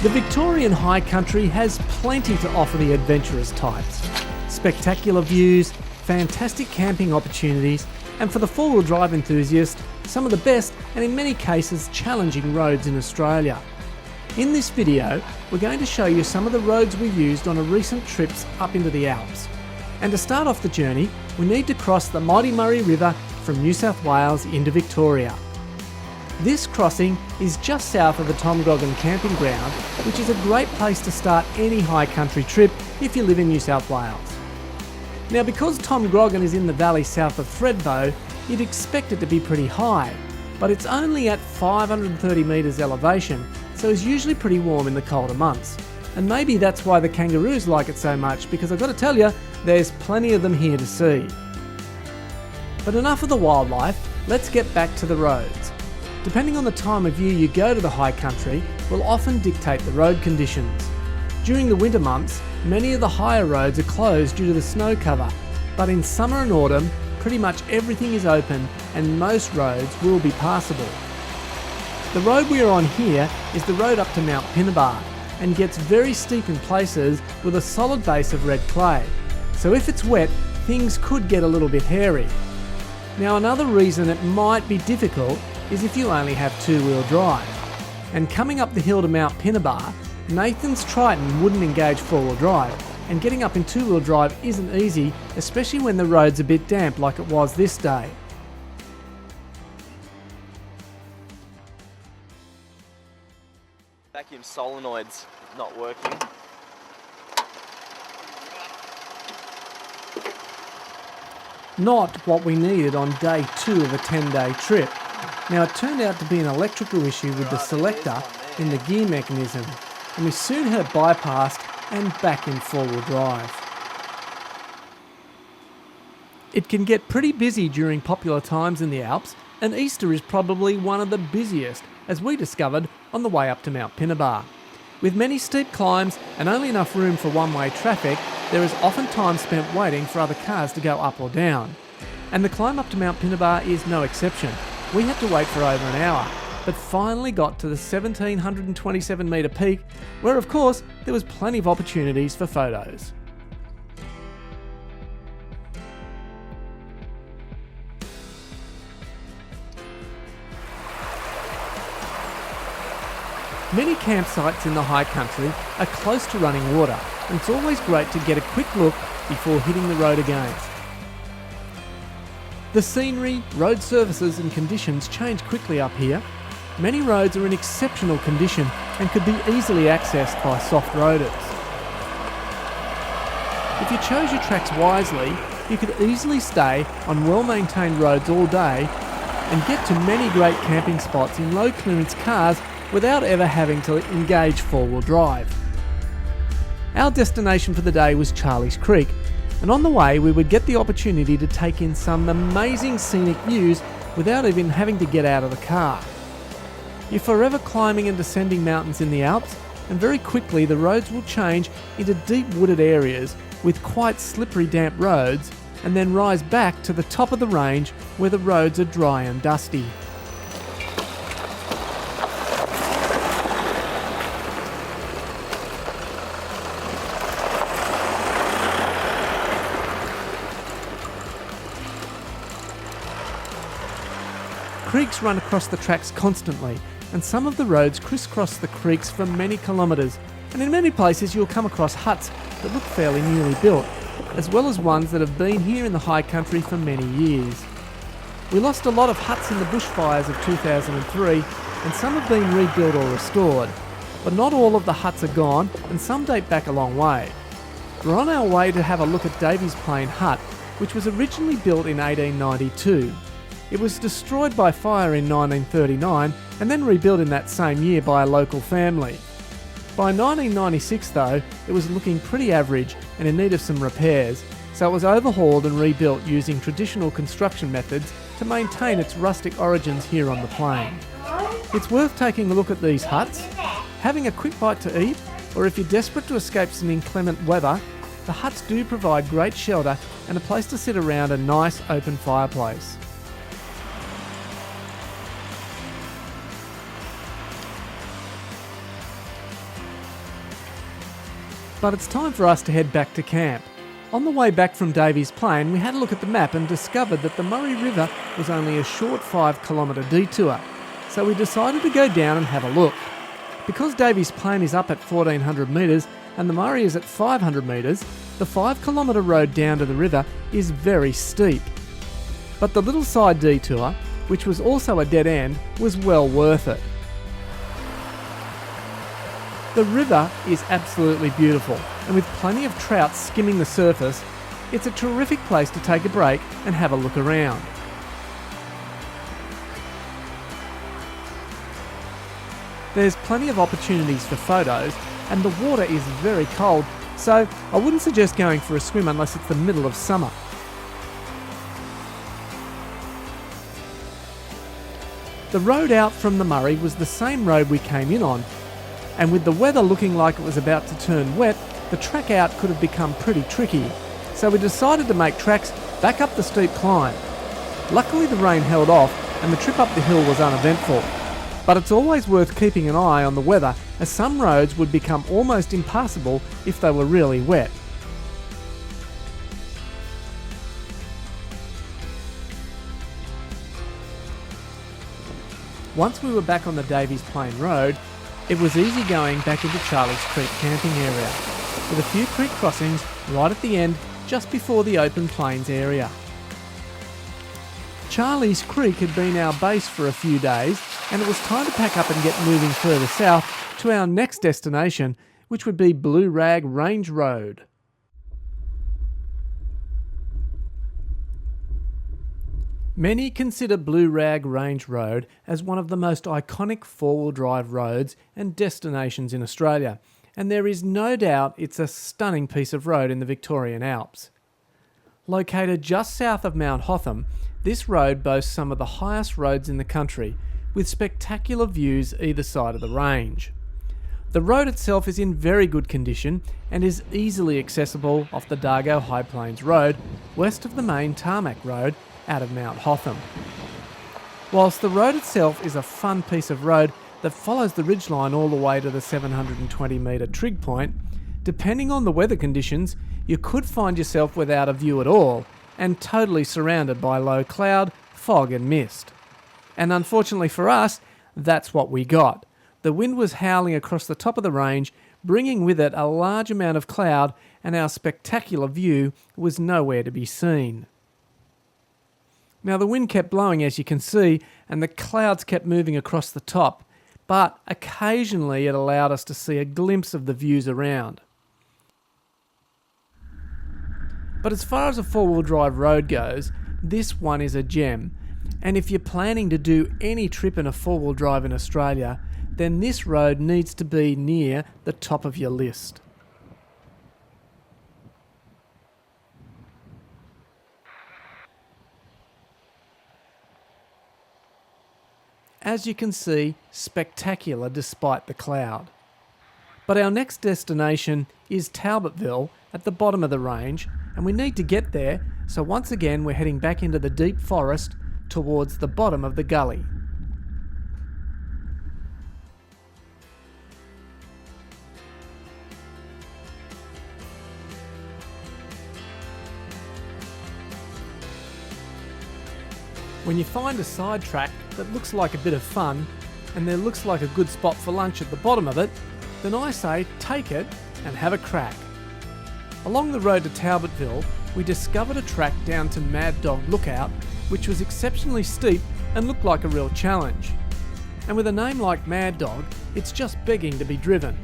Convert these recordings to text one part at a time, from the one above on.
The Victorian High Country has plenty to offer the adventurous types. Spectacular views, fantastic camping opportunities, and for the four-wheel drive enthusiast, some of the best and in many cases challenging roads in Australia. In this video, we're going to show you some of the roads we used on our recent trips up into the Alps. And to start off the journey, we need to cross the Mighty Murray River from New South Wales into Victoria. This crossing is just south of the Groggin camping ground, which is a great place to start any high country trip if you live in New South Wales. Now, because Groggin is in the valley south of Thredbo, you'd expect it to be pretty high, but it's only at 530 metres elevation, so it's usually pretty warm in the colder months. And maybe that's why the kangaroos like it so much, because I've got to tell you, there's plenty of them here to see. But enough of the wildlife, let's get back to the roads. Depending on the time of year you go to the high country will often dictate the road conditions. During the winter months, many of the higher roads are closed due to the snow cover, but in summer and autumn, pretty much everything is open and most roads will be passable. The road we are on here is the road up to Mount Pinatar and gets very steep in places with a solid base of red clay. So if it's wet, things could get a little bit hairy. Now, another reason it might be difficult is if you only have two-wheel drive. And coming up the hill to Mount Pinatar, Nathan's Triton wouldn't engage four-wheel drive, and getting up in two-wheel drive isn't easy, especially when the road's a bit damp like it was this day. Vacuum solenoid's not working. Not what we needed on day 2 of a 10-day trip. Now, it turned out to be an electrical issue with the selector in the gear mechanism, and we soon had it bypassed and back in four-wheel drive. It can get pretty busy during popular times in the Alps, and Easter is probably one of the busiest, as we discovered on the way up to Mount Pinatar. With many steep climbs and only enough room for one-way traffic, there is often time spent waiting for other cars to go up or down. And the climb up to Mount Pinatar is no exception. We had to wait for over an hour, but finally got to the 1,727 metre peak, where of course there was plenty of opportunities for photos. Many campsites in the high country are close to running water, and it's always great to get a quick look before hitting the road again. The scenery, road surfaces and conditions change quickly up here. Many roads are in exceptional condition and could be easily accessed by soft roaders. If you chose your tracks wisely, you could easily stay on well-maintained roads all day and get to many great camping spots in low clearance cars without ever having to engage four-wheel drive. Our destination for the day was Charlie's Creek, and on the way we would get the opportunity to take in some amazing scenic views without even having to get out of the car. You're forever climbing and descending mountains in the Alps, and very quickly the roads will change into deep wooded areas with quite slippery damp roads, and then rise back to the top of the range where the roads are dry and dusty. Creeks run across the tracks constantly, and some of the roads crisscross the creeks for many kilometres, and in many places you'll come across huts that look fairly newly built, as well as ones that have been here in the high country for many years. We lost a lot of huts in the bushfires of 2003, and some have been rebuilt or restored, but not all of the huts are gone, and some date back a long way. We're on our way to have a look at Davies Plain Hut, which was originally built in 1892. It was destroyed by fire in 1939 and then rebuilt in that same year by a local family. By 1996 though, it was looking pretty average and in need of some repairs, so it was overhauled and rebuilt using traditional construction methods to maintain its rustic origins here on the plain. It's worth taking a look at these huts, having a quick bite to eat, or if you're desperate to escape some inclement weather, the huts do provide great shelter and a place to sit around a nice open fireplace. But it's time for us to head back to camp. On the way back from Davies Plain, we had a look at the map and discovered that the Murray River was only a short 5-kilometre detour, so we decided to go down and have a look. Because Davies Plain is up at 1400 metres and the Murray is at 500 metres, the 5-kilometre road down to the river is very steep. But the little side detour, which was also a dead end, was well worth it. The river is absolutely beautiful, and with plenty of trout skimming the surface, it's a terrific place to take a break and have a look around. There's plenty of opportunities for photos, and the water is very cold, so I wouldn't suggest going for a swim unless it's the middle of summer. The road out from the Murray was the same road we came in on, and with the weather looking like it was about to turn wet, the track out could have become pretty tricky, so we decided to make tracks back up the steep climb. Luckily the rain held off and the trip up the hill was uneventful, but it's always worth keeping an eye on the weather, as some roads would become almost impassable if they were really wet. Once we were back on the Davies Plain Road, it was easy going back into Charlie's Creek camping area, with a few creek crossings right at the end just before the open plains area. Charlie's Creek had been our base for a few days, and it was time to pack up and get moving further south to our next destination, which would be Blue Rag Range Road. Many consider Blue Rag Range Road as one of the most iconic four-wheel drive roads and destinations in Australia, and there is no doubt it's a stunning piece of road in the Victorian Alps. Located just south of Mount Hotham, this road boasts some of the highest roads in the country, with spectacular views either side of the range. The road itself is in very good condition and is easily accessible off the Dargo High Plains Road, west of the main tarmac road out of Mount Hotham. Whilst the road itself is a fun piece of road that follows the ridgeline all the way to the 720 metre trig point, depending on the weather conditions, you could find yourself without a view at all and totally surrounded by low cloud, fog and mist. And unfortunately for us, that's what we got. The wind was howling across the top of the range, bringing with it a large amount of cloud, and our spectacular view was nowhere to be seen. Now the wind kept blowing, as you can see, and the clouds kept moving across the top, but occasionally it allowed us to see a glimpse of the views around. But as far as a four-wheel drive road goes, this one is a gem, and if you're planning to do any trip in a four-wheel drive in Australia, then this road needs to be near the top of your list. As you can see, spectacular despite the cloud. But our next destination is Talbotville at the bottom of the range, and we need to get there, so once again we're heading back into the deep forest towards the bottom of the gully. When you find a side track that looks like a bit of fun, and there looks like a good spot for lunch at the bottom of it, then I say take it and have a crack. Along the road to Talbotville, we discovered a track down to Mad Dog Lookout, which was exceptionally steep and looked like a real challenge. And with a name like Mad Dog, it's just begging to be driven.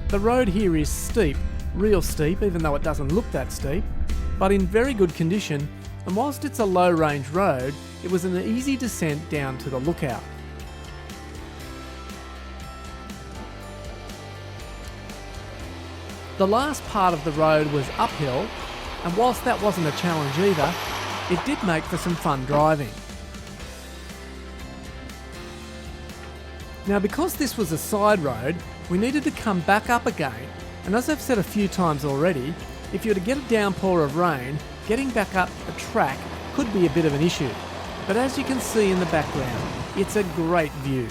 The road here is steep, real steep, even though it doesn't look that steep, but in very good condition, and whilst it's a low range road, it was an easy descent down to the lookout. The last part of the road was uphill, and whilst that wasn't a challenge either, it did make for some fun driving. Now because this was a side road, we needed to come back up again, and as I've said a few times already, if you were to get a downpour of rain, getting back up a track could be a bit of an issue. But as you can see in the background, it's a great view.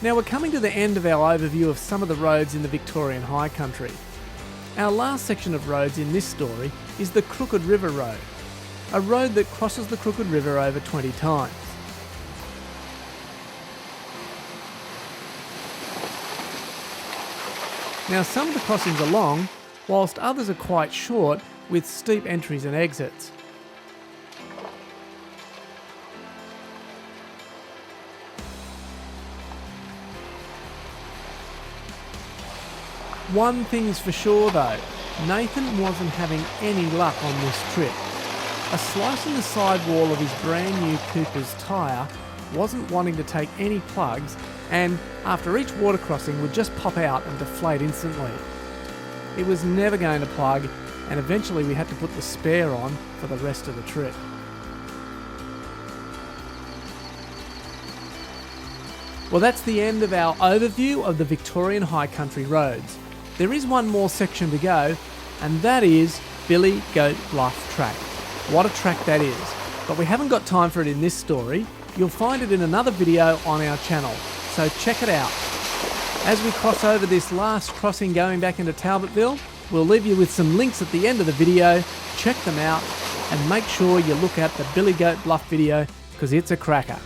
Now we're coming to the end of our overview of some of the roads in the Victorian High Country. Our last section of roads in this story is the Crooked River Road, a road that crosses the Crooked River over 20 times. Now some of the crossings are long, whilst others are quite short with steep entries and exits. One thing's for sure though, Nathan wasn't having any luck on this trip. A slice in the sidewall of his brand new Cooper's tyre wasn't wanting to take any plugs, and after each water crossing would just pop out and deflate instantly. It was never going to plug, and eventually we had to put the spare on for the rest of the trip. Well, that's the end of our overview of the Victorian High Country roads. There is one more section to go, and that is Billy Goat Bluff Track. What a track that is. But we haven't got time for it in this story. You'll find it in another video on our channel, so check it out. As we cross over this last crossing going back into Talbotville, we'll leave you with some links at the end of the video. Check them out, and make sure you look at the Billy Goat Bluff video, because it's a cracker.